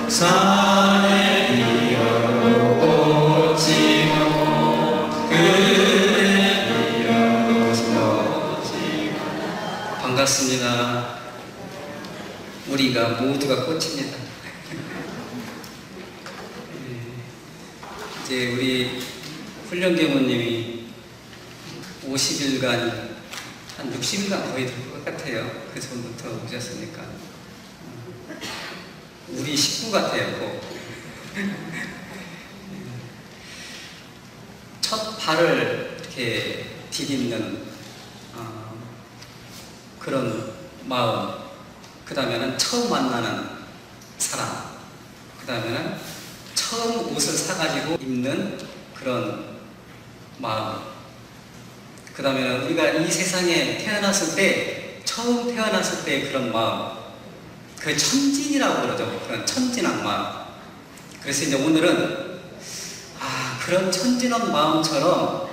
산에 이어 오지고 그에 이어 서지고. 반갑습니다. 우리가 모두가 꽃입니다. 이제 우리 훈련계모님이 50일간 한 60일간 거의 될 것 같아요. 그 전부터 오셨으니까 우리 식구 같아요. 꼭. 첫 발을 이렇게 디딛는 그런 마음, 그 다음에는 처음 만나는 사람, 그 다음에는 처음 옷을 사가지고 입는 그런 마음, 그 다음에는 우리가 이 세상에 태어났을 때, 처음 태어났을 때 그런 마음, 그 천진이라고 그러죠. 그런 천진한 마음. 그래서 이제 오늘은 그런 천진한 마음처럼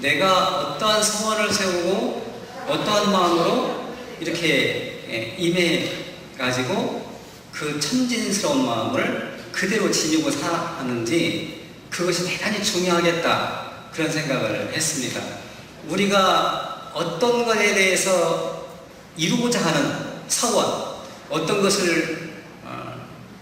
내가 어떠한 소원을 세우고 어떠한 마음으로 이렇게 임해가지고 그 천진스러운 마음을 그대로 지니고 사는지, 그것이 대단히 중요하겠다, 그런 생각을 했습니다. 우리가 어떤 것에 대해서 이루고자 하는 서원, 어떤 것을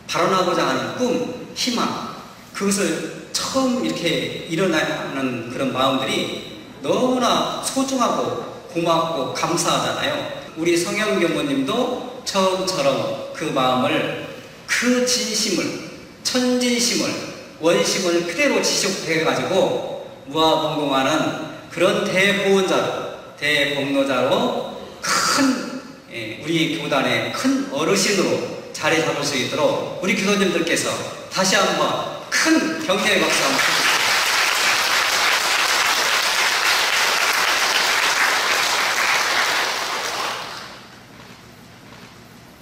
발언하고자 하는 꿈, 희망, 그것을 처음 이렇게 일어나는 그런 마음들이 너무나 소중하고 고맙고 감사하잖아요. 우리 성현교모님도 처음처럼 그 마음을, 그 진심을, 천진심을, 원심을 그대로 지속해가지고 무아봉공하는 그런 대보훈자로, 대복로자로 큰 우리 교단의 큰 어르신으로 자리 잡을 수 있도록 우리 교도님들께서 다시 한번 큰 격려의 박수 한번 주십시오.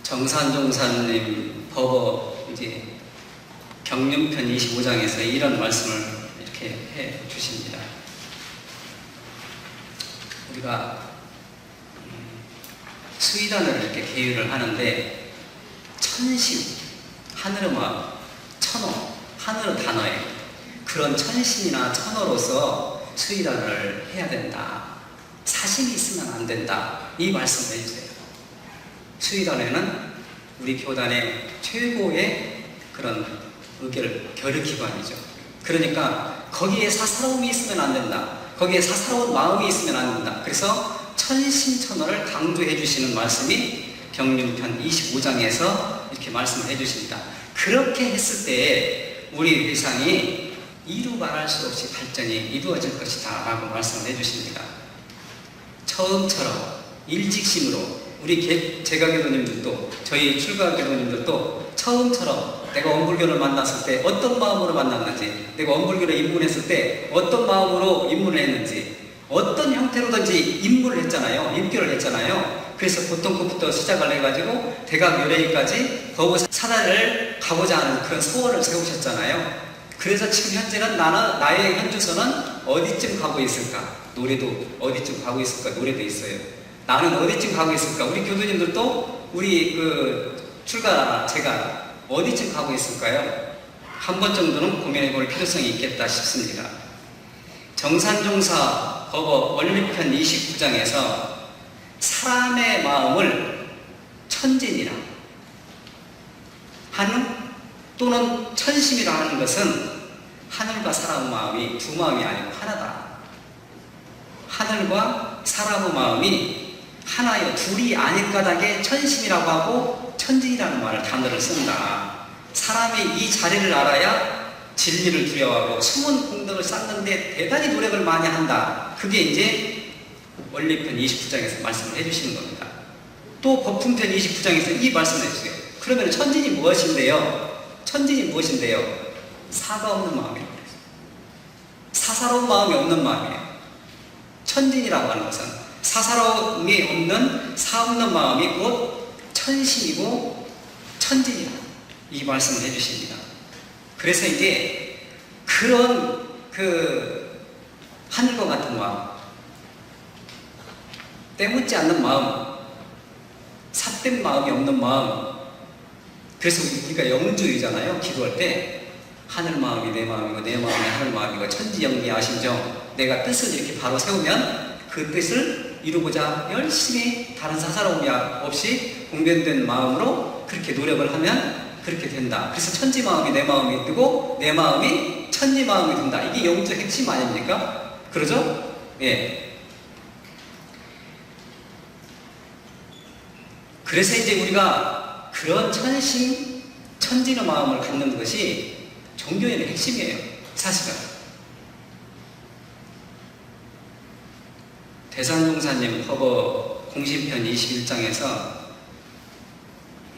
정산종사님 법어 이제 경륜편 25장에서 이런 말씀을 이렇게 해 주십니다. 우리가 수의단을 이렇게 계율을 하는데, 천심, 하늘의 마음, 천호, 하늘의 단어에 그런 천심이나 천호로서 수의단을 해야 된다. 사심이 있으면 안 된다. 이 말씀을 해주세요. 수의단에는 우리 교단의 최고의 그런 결의기관이죠. 그러니까 거기에 사사로움이 있으면 안 된다. 거기에 사사로운 마음이 있으면 안 된다. 그래서 천심천호를 강조해 주시는 말씀이 경륜편 25장에서 이렇게 말씀을 해 주십니다. 그렇게 했을 때 우리 회상이 이루 말할 수 없이 발전이 이루어질 것이다 라고 말씀을 해 주십니다. 처음처럼 일직심으로 우리 제가교도님들도, 저희 출가교도님들도 처음처럼 내가 원불교를 만났을 때 어떤 마음으로 만났는지, 내가 원불교를 입문했을 때 어떤 마음으로 입문을 했는지, 어떤 형태로든지 입문을 했잖아요. 입교를 했잖아요. 그래서 보통 그부터 시작을 해가지고 대각 묘례까지 거부 사단을 가고자 하는 그런 소원을 세우셨잖아요. 그래서 지금 현재는 나의 현주소는 어디쯤 가고 있을까? 노래도 어디쯤 가고 있을까? 노래도 있어요. 나는 어디쯤 가고 있을까? 우리 교도님들도 우리 제가 어디쯤 가고 있을까요? 한 번 정도는 고민해 볼 필요성이 있겠다 싶습니다. 정산종사 법어 원리편 29장에서 사람의 마음을 천진이라 하는, 또는 천심이라 하는 것은 하늘과 사람의 마음이 두 마음이 아니고 하나다. 하늘과 사람의 마음이 하나여 둘이 아닐 까닭에 천심이라고 하고 천진이라는 단어를 쓴다. 사람이 이 자리를 알아야 진리를 두려워하고 숨은 공덕을 쌓는데 대단히 노력을 많이 한다. 그게 이제 원리편 29장에서 말씀을 해주시는 겁니다. 또 법품편 29장에서 이 말씀을 해주세요. 그러면 천진이 무엇인데요? 천진이 무엇인데요? 사가 없는 마음이라고 그랬어요. 사사로운 마음이 없는 마음이에요. 천진이라고 하는 것은 사사로움이 없는, 사 없는 마음이 곧 천심이고 천진이다. 이 말씀을 해주십니다. 그래서 이게 그런 하늘과 같은 마음, 때묻지 않는 마음, 삿된 마음이 없는 마음, 그래서 우리가 영주의잖아요. 기도할 때 하늘 마음이 내 마음이고 내 마음이 하늘 마음이고 천지영리 아심정, 내가 뜻을 이렇게 바로 세우면 그 뜻을 이루고자 열심히 다른 사사로움이 없이 공변된 마음으로 그렇게 노력을 하면 그렇게 된다. 그래서 천지 마음이 내 마음이 뜨고 내 마음이 천지 마음이 된다. 이게 영주 핵심 아닙니까? 그러죠? 예. 그래서 이제 우리가 그런 천지의 마음을 갖는 것이 종교의 핵심이에요. 사실은. 대산종사님 허버 공신편 21장에서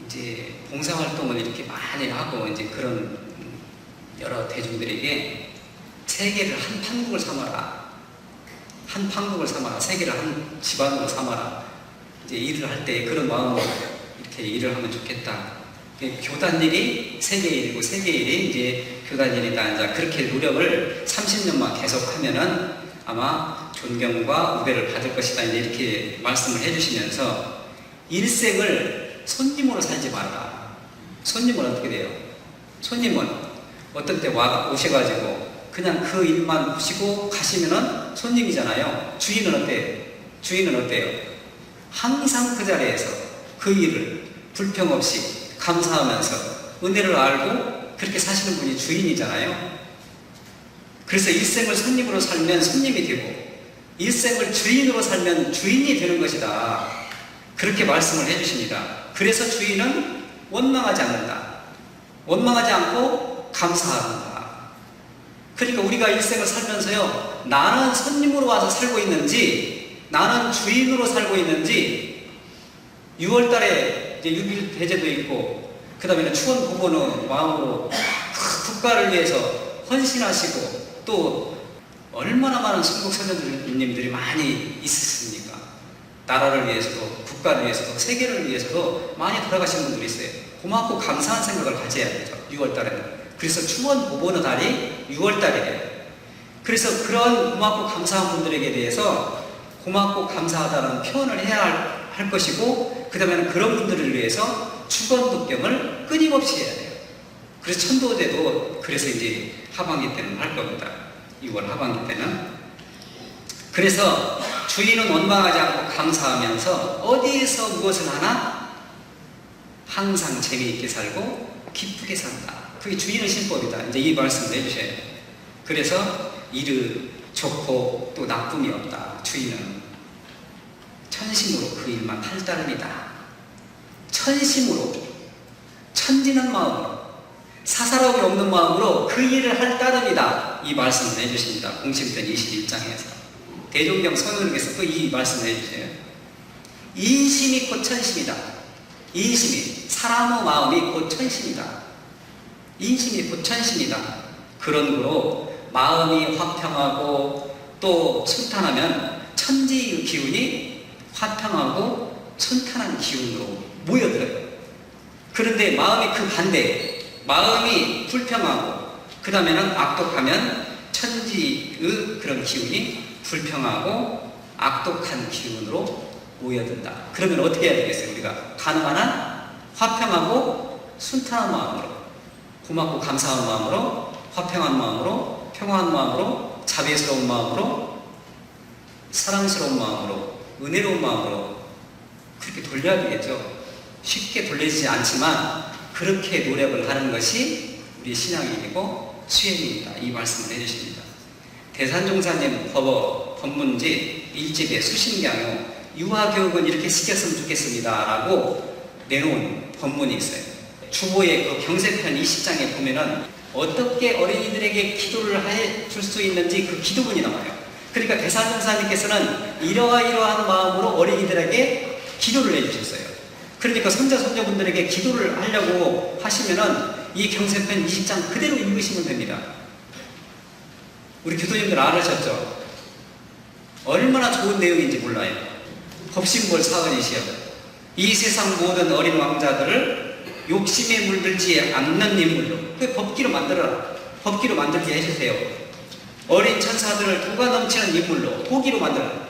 이제 봉사활동을 이렇게 많이 하고 이제 그런 여러 대중들에게 세계를 한 판국을 삼아라. 한 판국을 삼아라. 세계를 한 집안으로 삼아라. 이제 일을 할 때 그런 마음으로 이렇게 일을 하면 좋겠다. 교단 일이 세계 일이고 세계 일이 이제 교단 일이다. 이제 그렇게 노력을 30년만 계속하면은 아마 존경과 우대를 받을 것이다. 이제 이렇게 말씀을 해주시면서 일생을 손님으로 살지 말라. 손님은 어떻게 돼요? 손님은 어떤 때 오셔가지고 그냥 그 일만 보시고 가시면은 손님이잖아요. 주인은 어때요? 주인은 어때요? 항상 그 자리에서 그 일을 불평 없이 감사하면서 은혜를 알고 그렇게 사시는 분이 주인이잖아요. 그래서 일생을 손님으로 살면 손님이 되고 일생을 주인으로 살면 주인이 되는 것이다. 그렇게 말씀을 해주십니다. 그래서 주인은 원망하지 않는다. 원망하지 않고 감사한다. 그러니까 우리가 일생을 살면서요, 나는 손님으로 와서 살고 있는지 나는 주인으로 살고 있는지 6월달에 이제 6.1 대제도 있고 그 다음에는 추원 부부는 마음으로 국가를 위해서 헌신하시고 또 얼마나 많은 순국 선녀님들이 많이 있으십니까? 나라를 위해서도 국가를 위해서도 세계를 위해서도 많이 돌아가신 분들이 있어요. 고맙고 감사한 생각을 가져야 되죠. 6월달에는. 그래서 추원 부부는 달이 6월달이래요. 그래서 그런 고맙고 감사한 분들에게 대해서 고맙고 감사하다는 표현을 해야 할 것이고 그 다음에는 그런 분들을 위해서 축원독경을 끊임없이 해야 돼요. 그래서 천도제도 그래서 이제 하반기 때는 할 겁니다. 6월 하반기 때는. 그래서 주인은 원망하지 않고 감사하면서 어디에서 무엇을 하나 항상 재미있게 살고 기쁘게 산다. 그게 주인의 신법이다. 이제 이 말씀을 해주셔야 돼요. 그래서 일은 좋고 또 나쁨이 없다. 주인은 천심으로 그 일만 할 따름이다. 천심으로, 천진한 마음으로, 사사로움이 없는 마음으로 그 일을 할 따름이다. 이 말씀을 해주십니다. 공신편 21장에서. 대종경 선언에서 또 이 말씀을 해주세요. 인심이 곧 천심이다. 인심이, 사람의 마음이 곧 천심이다. 인심이 곧 천심이다. 그런 거로 마음이 화평하고 또 순탄하면 천지의 기운이 화평하고 순탄한 기운으로 모여들어요. 그런데 마음이 그 반대, 마음이 불평하고 그 다음에는 악독하면 천지의 그런 기운이 불평하고 악독한 기운으로 모여든다. 그러면 어떻게 해야 되겠어요? 우리가 가능한 한 화평하고 순탄한 마음으로, 고맙고 감사한 마음으로, 화평한 마음으로, 평화한 마음으로, 자비스러운 마음으로, 사랑스러운 마음으로, 은혜로운 마음으로 그렇게 돌려야 되겠죠. 쉽게 돌리지 않지만 그렇게 노력을 하는 것이 우리 신앙인이고 수행입니다. 이 말씀을 해주십니다. 대산종사님 법문지 1집에 수신경요 유아교육은 이렇게 시켰으면 좋겠습니다 라고 내놓은 법문이 있어요. 주보의 그 경세편 20장에 보면은 어떻게 어린이들에게 기도를 해줄 수 있는지 그 기도문이 나와요. 그러니까 대산종사님께서는 이러한 마음으로 어린이들에게 기도를 해주셨어요. 그러니까 손자 손녀분들에게 기도를 하려고 하시면은 이 경세편 20장 그대로 읽으시면 됩니다. 우리 교도님들 알으셨죠? 얼마나 좋은 내용인지 몰라요. 법신볼 사언이시여 이 세상 모든 어린 왕자들을 욕심에 물들지 않는 인물로 그 법기로 만들어라. 법기로 만들게 해주세요. 어린 천사들을 도가 넘치는 인물로 도기로 만들어라.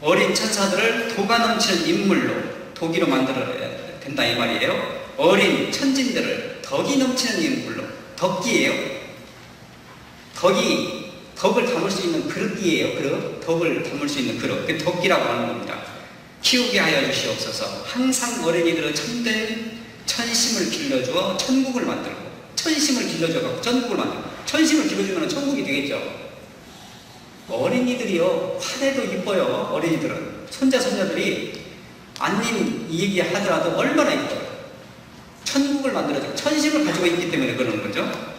어린 천사들을 도가 넘치는 인물로 도기로 만들어야 된다 이 말이에요. 어린 천진들을 덕이 넘치는 인물로, 덕기예요. 덕을 담을 수 있는 그릇기예요. 그릇, 덕을 담을 수 있는 그릇, 그 덕기라고 하는 겁니다. 키우게 하여 주시옵소서. 항상 어린이들은 참된 천심을 길러주어 천국을 만들고, 천심을 길러줘서 천국을 만들고, 천심을 길러주면 천국이 되겠죠. 어린이들이요, 화내도 이뻐요. 어린이들은 손자 손녀들이 안님 이 얘기 하더라도 얼마나 이뻐요. 천국을 만들어주고 천심을 가지고 있기 때문에 그러는 거죠.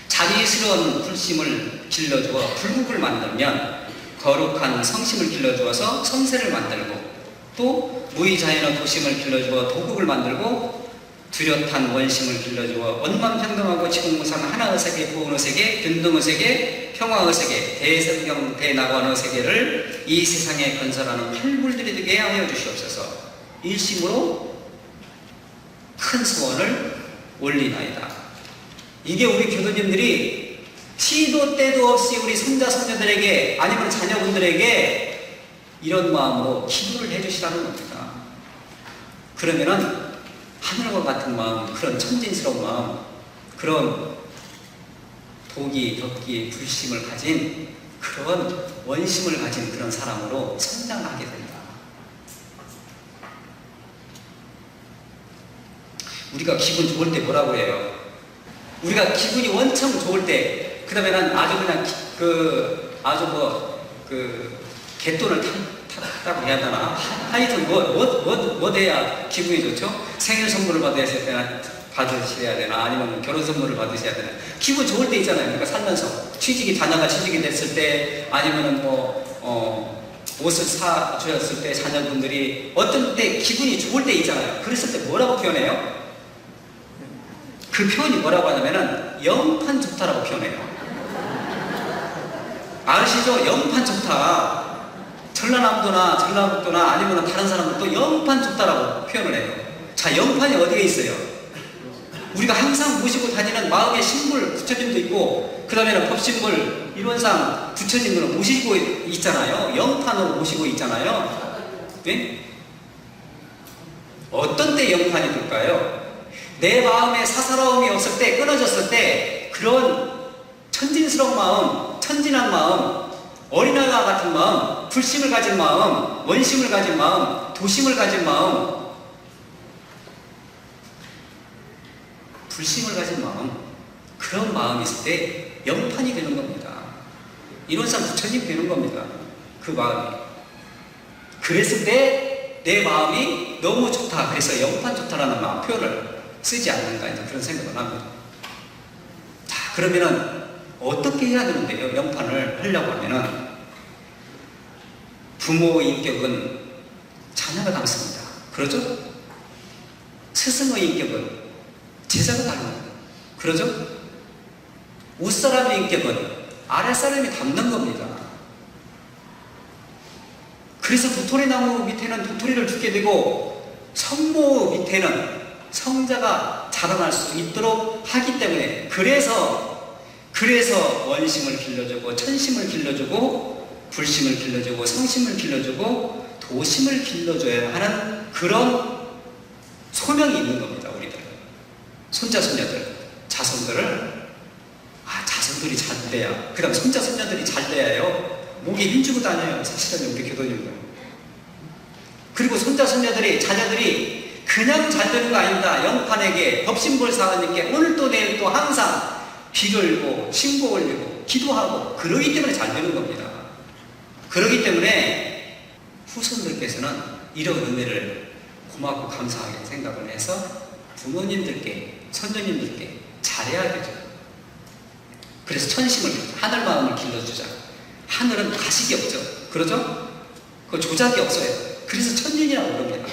자비스러운 불심을 길러주어 불국을 만들면 거룩한 성심을 길러주어서 성세를 만들고, 또 무의자연의 도심을 길러주어 도국을 만들고, 뚜렷한 원심을 길러주어 원만평등하고 지공무상 하나의 세계, 보은의 세계, 균등의 세계, 평화의 세계, 대성경 대낙원의 세계를 이 세상에 건설하는 팔불들이 되게 하여 주시옵소서. 일심으로 큰 소원을 올리나이다. 이게 우리 교도님들이 시도 때도 없이 우리 손자 손녀들에게, 아니면 자녀분들에게 이런 마음으로 기도를 해주시라는 겁니다. 그러면은 하늘과 같은 마음, 그런 천진스러운 마음, 그런 도기, 덕기, 불심을 가진 그런 원심을 가진 그런 사람으로 성장하게 된다. 우리가 기분 좋을 때 뭐라고 해요? 우리가 기분이 원청 좋을 때, 그 다음에는 아주 그냥 개돈을 탔다고 해야 되나? 하여튼 뭐 돼야 기분이 좋죠? 생일 선물을 받으셔야 되나? 아니면 결혼 선물을 받으셔야 되나? 기분 좋을 때 있잖아요. 그러니까 살면서 자녀가 취직이 됐을 때, 아니면은 옷을 사주셨을 때, 자녀분들이 어떤 때 기분이 좋을 때 있잖아요. 그랬을 때 뭐라고 표현해요? 그 표현이 뭐라고 하냐면은 영판 좋다라고 표현해요. 아시죠? 영판 좋다. 전라남도나 전라북도나 아니면 다른 사람들도 영판 좋다라고 표현을 해요. 자, 영판이 어디에 있어요? 우리가 항상 모시고 다니는 마음의 신물 부처님도 있고, 그 다음에는 법신물 일원상 부처님을 모시고 있잖아요. 영판으로 모시고 있잖아요. 네? 어떤 때 영판이 될까요? 내 마음에 사사로움이 없을 때, 끊어졌을 때, 그런 천진스러운 마음, 천진한 마음, 어린아이와 같은 마음, 불심을 가진 마음, 원심을 가진 마음, 도심을 가진 마음, 불심을 가진 마음, 그런 마음이 있을 때 영판이 되는 겁니다. 이론상 부처님 되는 겁니다. 그 마음이. 그랬을 때 내 마음이 너무 좋다, 그래서 영판 좋다라는 마음 표현을 쓰지 않는가, 이제 그런 생각을 합니다. 자, 그러면은 어떻게 해야 되는데요? 영판을 하려고 하면은 부모의 인격은 자녀가 닮습니다. 그러죠? 스승의 인격은 제자가 닮는 거예요. 그러죠? 윗사람의 인격은 아랫사람이 닮는 겁니다. 그래서 도토리 나무 밑에는 도토리를 주게 되고, 성모 밑에는 성자가 자라날 수 있도록 하기 때문에, 그래서 원심을 길러주고 천심을 길러주고 불심을 길러주고 성심을 길러주고 도심을 길러줘야 하는 그런 소명이 있는 겁니다. 우리들 손자 손녀들, 자손들이 잘 돼야, 그 다음 손자 손녀들이 잘 돼야요 목에 힘주고 다녀요. 사실은 우리 교도님들. 그리고 손자 손녀들이, 자녀들이 그냥 잘 되는 거 아닙니다. 영판에게, 법신불사관님께 오늘 또 내일 또 항상 비 걸고 신고 올리고 기도하고 그러기 때문에 잘 되는 겁니다. 그러기 때문에 후손들께서는 이런 은혜를 고맙고 감사하게 생각을 해서 부모님들께, 선조님들께 잘해야 되죠. 그래서 천심을, 하늘 마음을 길러주자. 하늘은 가식이 없죠. 그러죠? 그 조작이 없어요. 그래서 천진이라고 그럽니다.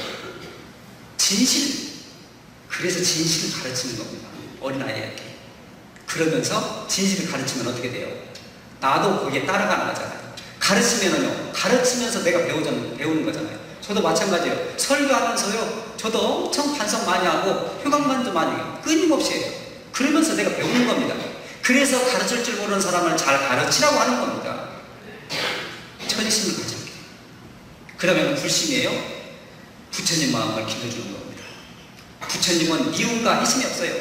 진실. 그래서 진실을 가르치는 겁니다. 어린아이에게. 그러면서 진실을 가르치면 어떻게 돼요? 나도 거기에 따라가는 거잖아요. 가르치면서 내가 배우는 거잖아요. 저도 마찬가지예요. 설교하면서요, 저도 엄청 반성 많이 하고 효강만도 많이 해요. 끊임없이 해요. 그러면서 내가 배우는 겁니다. 그래서 가르칠 줄 모르는 사람을 잘 가르치라고 하는 겁니다. 천심을 가지고. 그 다음에 불심이에요. 부처님 마음을 길러주는 겁니다. 부처님은 미움과 희심이 없어요.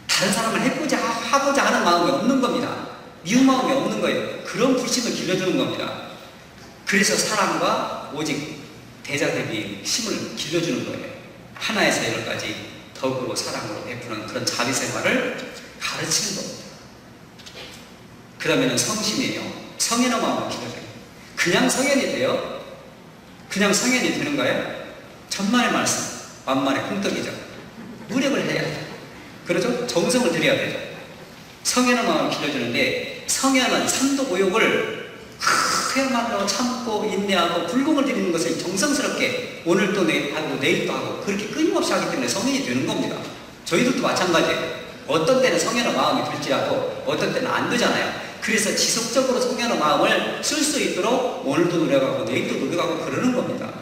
다른 사람을 하고자 하는 마음이 없는 겁니다. 미움 마음이 없는 거예요. 그런 불심을 길러주는 겁니다. 그래서 사랑과 오직 대자대비 힘을 길러주는 거예요. 하나에서 열까지 덕으로 사랑으로 베푸는 그런 자비 생활을 가르치는 겁니다. 그 다음에는 성심이에요. 성현의 마음을 길러줘요. 그냥 성현이 돼요? 그냥 성현이 되는 거예요? 천만의 말씀, 만만의 콩떡이죠. 노력을 해야 돼요. 그렇죠? 정성을 들여야 되죠. 성현의 마음을 길러주는데, 성현은 삼도고욕을 그야말로 참고 인내하고 불공을 드리는 것을 정성스럽게 오늘도 하고 내일도 하고 그렇게 끊임없이 하기 때문에 성현이 되는 겁니다. 저희들도 마찬가지예요. 어떤 때는 성현의 마음이 들지라도 어떤 때는 안 되잖아요. 그래서 지속적으로 성현의 마음을 쓸 수 있도록 오늘도 노력하고 내일도 노력하고 그러는 겁니다.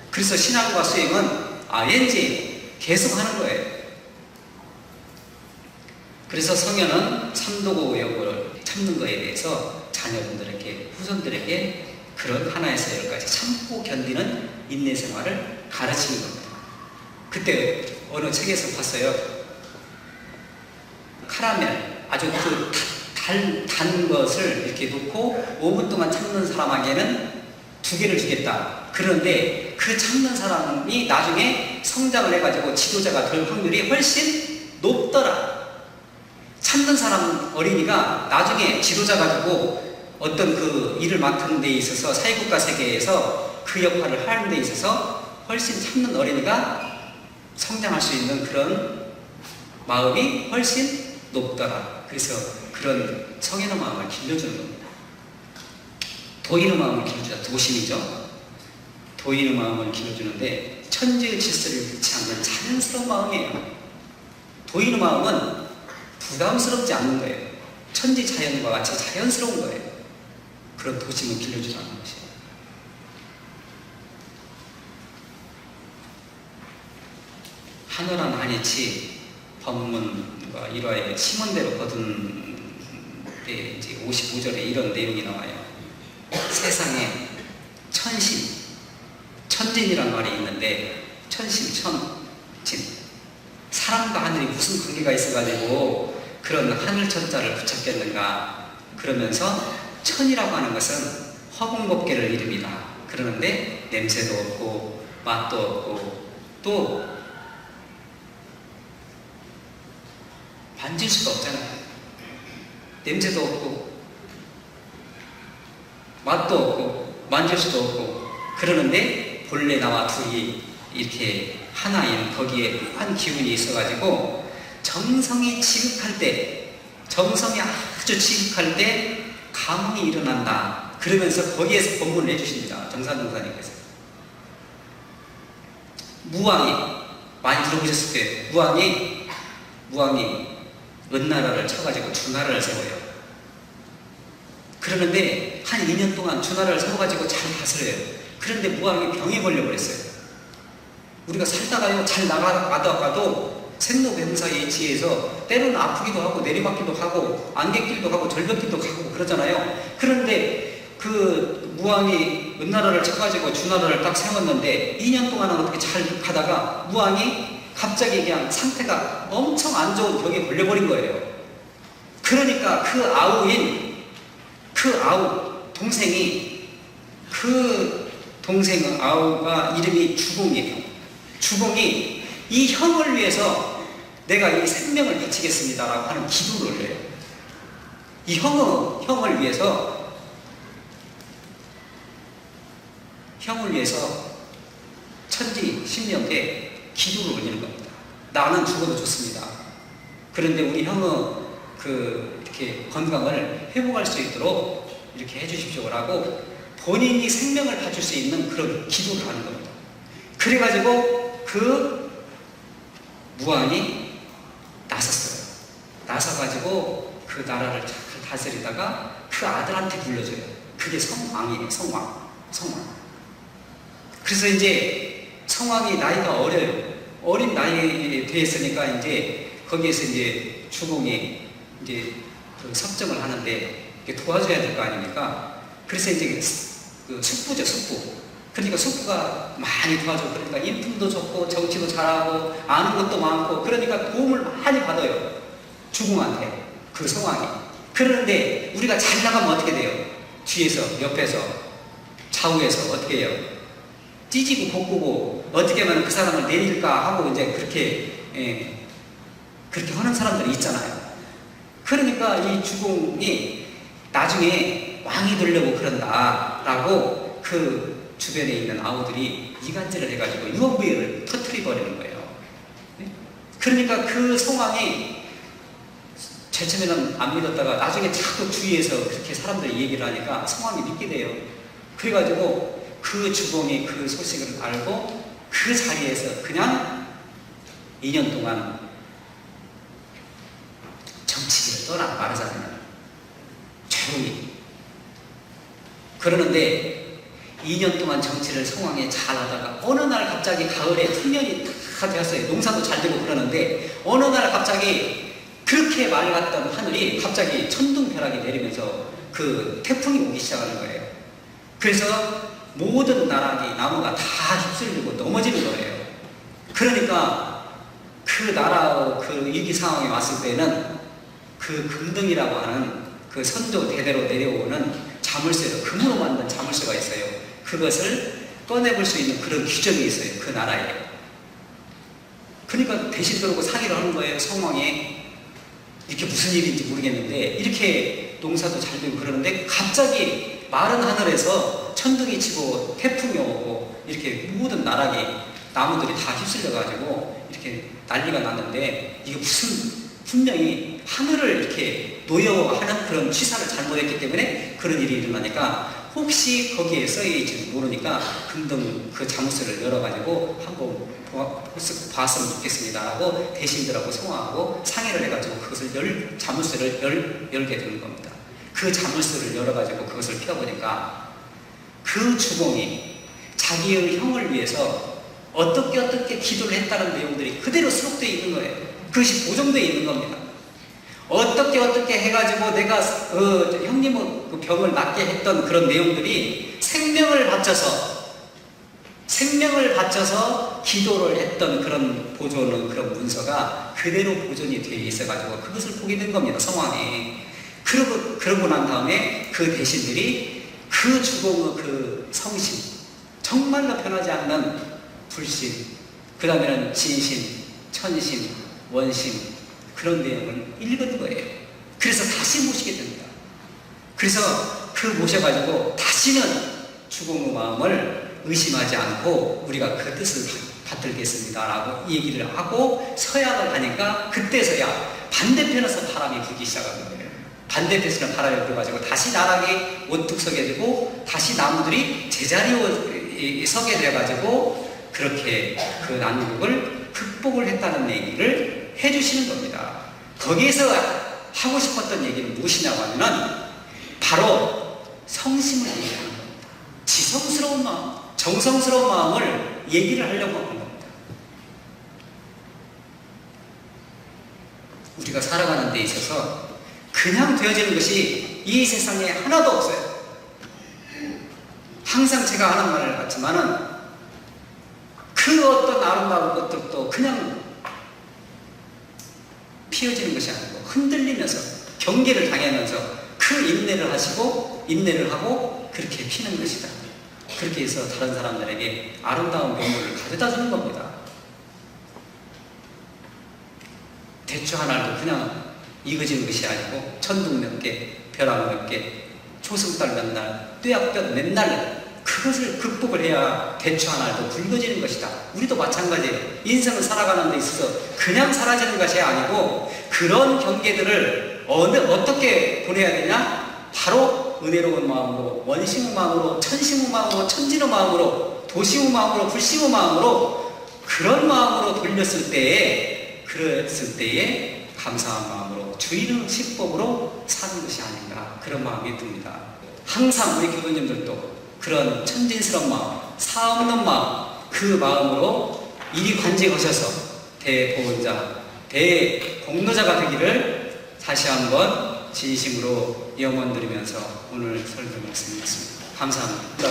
그래서 신앙과 수행은 ING 계속 하는 거예요. 그래서 성현은 삼도고욕을 참는 거에 대해서 자녀분들에게, 후손들에게 그런 하나에서 열까지 참고 견디는 인내 생활을 가르치는 겁니다. 그때 어느 책에서 봤어요. 카라멜, 아주 단 것을 이렇게 놓고 5분 동안 참는 사람에게는 2개를 주겠다. 그런데 그 참는 사람이 나중에 성장을 해가지고 지도자가 될 확률이 훨씬 높더라. 참는 사람 어린이가 나중에 지도자가 되고 어떤 그 일을 맡는 데 있어서 사회국가 세계에서 그 역할을 하는 데 있어서 훨씬 참는 어린이가 성장할 수 있는 그런 마음이 훨씬 높더라. 그래서 그런 성현의 마음을 길러주는 겁니다. 도인의 마음을 길러주자. 도심이죠. 도인의 마음을 길러주는데 천지의 질서를 잃지 않는 자연스러운 마음이에요. 도인의 마음은 부담스럽지 않는 거예요. 천지 자연과 같이 자연스러운 거예요. 그런 도심을 길러주자는 것이에요. 한월한 한이치 법문과 일화에 심원대로 거둔 때 이제 55절에 이런 내용이 나와요. 세상에 천신, 천진이란 말이 있는데 천신, 천진. 사람과 하늘이 무슨 관계가 있어가지고 그런 하늘 천자를 붙였겠는가. 그러면서 천이라고 하는 것은 허공법계를 이릅니다. 그러는데 냄새도 없고 맛도 없고 또 만질 수가 없잖아요. 냄새도 없고 맛도 없고 만질 수도 없고 그러는데 본래 나와 둘이 이렇게 하나인 거기에 한 기운이 있어가지고 정성이 지극할 때, 정성이 아주 지극할 때 감흥이 일어난다. 그러면서 거기에서 본문을 해주십니다. 정산동사님께서. 무왕이 많이 들어보셨을 거예요. 무왕이 은나라를 쳐가지고 주나라를 세워요. 그러는데 한 2년 동안 주나라를 세워가지고 잘 다스려요. 그런데 무왕이 병에 걸려버렸어요. 우리가 살다가요, 잘 나가다가도 생로병사에 의지해서 때로는 아프기도 하고 내리막기도 하고 안개길도 가고 절벽길도 가고 그러잖아요. 그런데 그 무왕이 은나라를 쳐가지고 주나라를 딱 세웠는데 2년 동안은 어떻게 잘 가다가 무왕이 갑자기 그냥 상태가 엄청 안 좋은 병에 걸려버린 거예요. 그러니까 그 아우 동생이 아우가 이름이 주공이에요. 주공이 이 형을 위해서 내가 이 생명을 바치겠습니다라고 하는 기도를 올려요. 이 형을 위해서 천지 신명께 기도를 올리는 겁니다. 나는 죽어도 좋습니다. 그런데 우리 형은 이렇게 건강을 회복할 수 있도록 이렇게 해주십시오라고 본인이 생명을 바칠 수 있는 그런 기도를 하는 겁니다. 그래가지고 그 무왕이 나섰어요. 나서가지고 그 나라를 잘 다스리다가 그 아들한테 물려줘요. 그게 성왕이에요. 성왕. 그래서 이제 성왕이 나이가 어려요. 어린 나이에 됐으니까 이제 거기에서 이제 주공이 이제 그 섭정을 하는데 도와줘야 될 거 아닙니까? 그래서 이제 그 숙부죠, 숙부. 그러니까 숙부가 많이 도와줘. 그러니까 인품도 좋고 정치도 잘하고 아는 것도 많고 그러니까 도움을 많이 받아요. 주공한테 그 성왕이. 그러는데 우리가 잘 나가면 어떻게 돼요? 뒤에서 옆에서 좌우에서 어떻게 해요? 찢고 볶고 어떻게 하면 그 사람을 내릴까 하고 이제 그렇게 그렇게 하는 사람들이 있잖아요. 그러니까 이 주공이 나중에 왕이 되려고 그런다라고 그 주변에 있는 아우들이 이간질을 해가지고 유언부여를 터뜨려버리는 거예요. 그러니까 그 성왕이 처음에는 안 믿었다가 나중에 자꾸 주위에서 그렇게 사람들이 얘기를 하니까 성왕이 믿게 돼요. 그래가지고 그 주공이 그 소식을 알고 그 자리에서 그냥 2년 동안 정치를 떠나 말하자면 조용히. 그러는데 2년 동안 정치를 성황에 잘하다가 어느 날 갑자기 가을에 풍년이 다 되었어요. 농사도 잘 되고 그러는데 어느 날 갑자기 그렇게 맑았던 하늘이 갑자기 천둥벼락이 내리면서 그 태풍이 오기 시작하는 거예요. 그래서 모든 나락이 나무가 다 휩쓸리고 넘어지는 거예요. 그러니까 그 나라 그 위기 상황에 왔을 때는 그 금등이라고 하는 그 선조 대대로 내려오는 자물쇠로 금으로 만든 자물쇠가 있어요. 그것을 꺼내볼 수 있는 그런 규정이 있어요. 그 나라에. 그러니까 대신 들고 상의를 하는 거예요. 성왕에 이렇게 무슨 일인지 모르겠는데 이렇게 농사도 잘 되고 그러는데 갑자기 마른 하늘에서 천둥이 치고 태풍이 오고 이렇게 모든 나락이 나무들이 다 휩쓸려가지고 이렇게 난리가 났는데 이게 무슨 분명히 하늘을 이렇게 노여워하는 그런 취사를 잘못했기 때문에 그런 일이 일어나니까 혹시 거기에 써있지는 모르니까 금등 그 자물쇠를 열어가지고 한번 봤으면 좋겠습니다 라고 대신들하고 성화하고 상의를 해가지고 그것을 자물쇠를 열게 되는 겁니다. 그 자물쇠를 열어가지고 그것을 펴보니까 그 주공이 자기의 형을 위해서 어떻게 기도를 했다는 내용들이 그대로 수록되어 있는 거예요. 그것이 보존되어 있는 겁니다. 어떻게 해가지고 내가 형님의 그 병을 낫게 했던 그런 내용들이 생명을 바쳐서 기도를 했던 그런 보존의 그런 문서가 그대로 보존이 되어 있어가지고 그것을 보게 된 겁니다. 성황에. 그러고 난 다음에 그 대신들이 그 주공의 그 성심, 정말로 변하지 않는 불신, 그 다음에는 진심, 천심, 원심, 그런 내용을 읽은 거예요. 그래서 다시 모시게 됩니다. 그래서 그 모셔가지고 다시는 주공의 마음을 의심하지 않고 우리가 그 뜻을 받들겠습니다 라고 얘기를 하고 서약을 하니까 그때서야 반대편에서 바람이 불기 시작한 거예요. 반대편에서는 바람이 불어가지고 다시 나락이 우뚝 서게 되고 다시 나무들이 제자리에 서게 돼가지고 그렇게 그 난국을 극복을 했다는 얘기를 해주시는 겁니다. 거기에서 하고 싶었던 얘기는 무엇이냐고 하면은 바로 성심을 얘기하는 겁니다. 지성스러운 마음, 정성스러운 마음을 얘기를 하려고 하는 겁니다. 우리가 살아가는 데 있어서 그냥 되어지는 것이 이 세상에 하나도 없어요. 항상 제가 하는 말을 같지만은 그 어떤 아름다운 것들도 그냥 피어지는 것이 아니고 흔들리면서 경계를 당하면서 그 인내를 하고 그렇게 피는 것이다. 그렇게 해서 다른 사람들에게 아름다운 명물을 가져다 주는 겁니다. 대추 하나도 그냥 익어지는 것이 아니고 천둥 몇 개, 벼락 몇 개, 초승달 몇 날, 뙤약볕 몇 날 그것을 극복을 해야 대추 하나도 굵어지는 것이다. 우리도 마찬가지예요. 인생을 살아가는 데 있어서 그냥 사라지는 것이 아니고 그런 경계들을 어떻게 보내야 되냐? 바로 은혜로운 마음으로, 원심의 마음으로, 천심의 마음으로, 천진의 마음으로, 도심의 마음으로, 불심의 마음으로 그런 마음으로 돌렸을 때에 감사한 마음으로 주인의 식법으로 사는 것이 아닌가 그런 마음이 듭니다. 항상 우리 교도님들도 그런 천진스러운 마음, 사없는 마음, 그 마음으로 이리관직하셔서 대보은자, 대공로자가 되기를 다시 한번 진심으로 염원드리면서 오늘 설교 말씀드렸습니다. 감사합니다.